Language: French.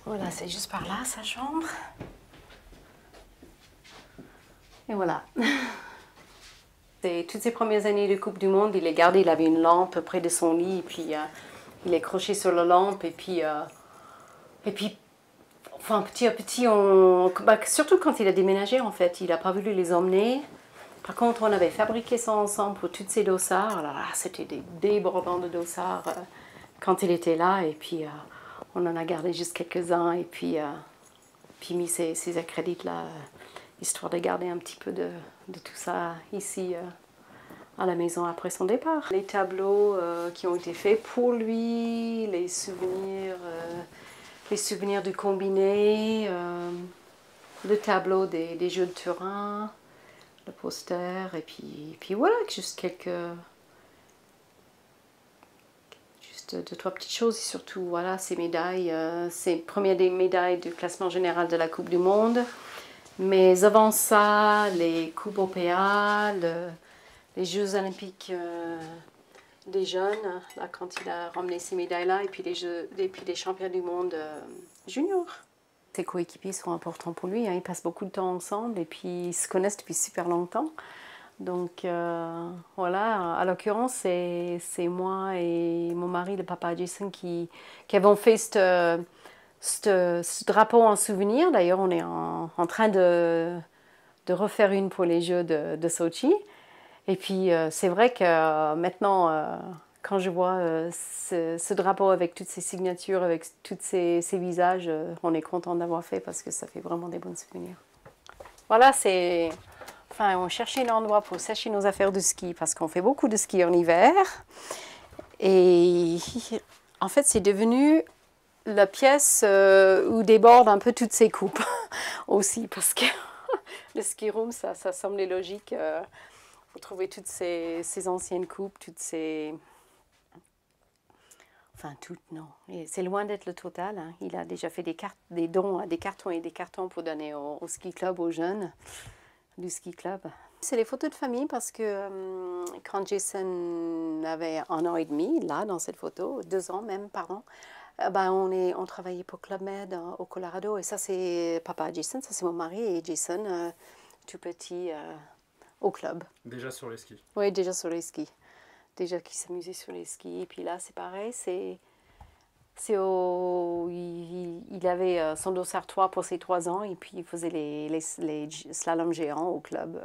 Voilà, c'est juste par là, sa chambre. Et voilà. Toutes ses premières années de Coupe du Monde, il est gardé, il avait une lampe près de son lit, et puis il est accroché sur la lampe, et puis enfin, petit à petit, surtout quand il a déménagé, en fait, il n'a pas voulu les emmener. Par contre, on avait fabriqué ça ensemble pour toutes ces dossards. Alors là, c'était des débordants de dossards quand il était là, et puis on en a gardé juste quelques-uns, et puis mis ces accrédits là, histoire de garder un petit peu de tout ça ici à la maison après son départ. Les tableaux qui ont été faits pour lui, les souvenirs du combiné, le tableau des jeux de Turin, le poster, et puis voilà, juste juste deux, trois petites choses, et surtout voilà, ces médailles, ces premières des médailles du classement général de la Coupe du Monde. Mais avant ça, les Coupes OPA, les Jeux Olympiques des jeunes, là, quand il a ramené ces médailles-là, et puis les championnats du monde junior. Ses coéquipiers sont importants pour lui, hein. Ils passent beaucoup de temps ensemble, et puis ils se connaissent depuis super longtemps. Donc voilà, à l'occurrence, c'est moi et mon mari, le papa Jason, qui avons fait ce drapeau en souvenir. D'ailleurs, on est en train de refaire une pour les Jeux de Sochi. Et puis, c'est vrai que maintenant, quand je vois ce drapeau avec toutes ces signatures, avec tous ces visages, on est content d'avoir fait parce que ça fait vraiment des bons souvenirs. Voilà, c'est... Enfin, on cherchait un endroit pour sécher nos affaires de ski parce qu'on fait beaucoup de ski en hiver. Et en fait, c'est devenu la pièce où débordent un peu toutes ces coupes aussi, parce que le ski room, ça semblait logique. Pour trouver toutes ces anciennes coupes, toutes ces... Enfin, toutes, non. C'est loin d'être le total, hein. Il a déjà fait des dons, des cartons et des cartons pour donner au ski club, aux jeunes du ski club. C'est les photos de famille parce que quand Jason avait 1 an et demi, là, dans cette photo, 2 ans même, pardon, ben on travaillait pour Club Med au Colorado. Et ça, c'est papa Jason, ça c'est mon mari, et Jason, tout petit, au club. Déjà sur les skis? Oui, déjà sur les skis. Déjà qu'il s'amusait sur les skis. Et puis là, c'est pareil, il avait son dossard 3 pour ses 3 ans, et puis il faisait les slaloms géants au club.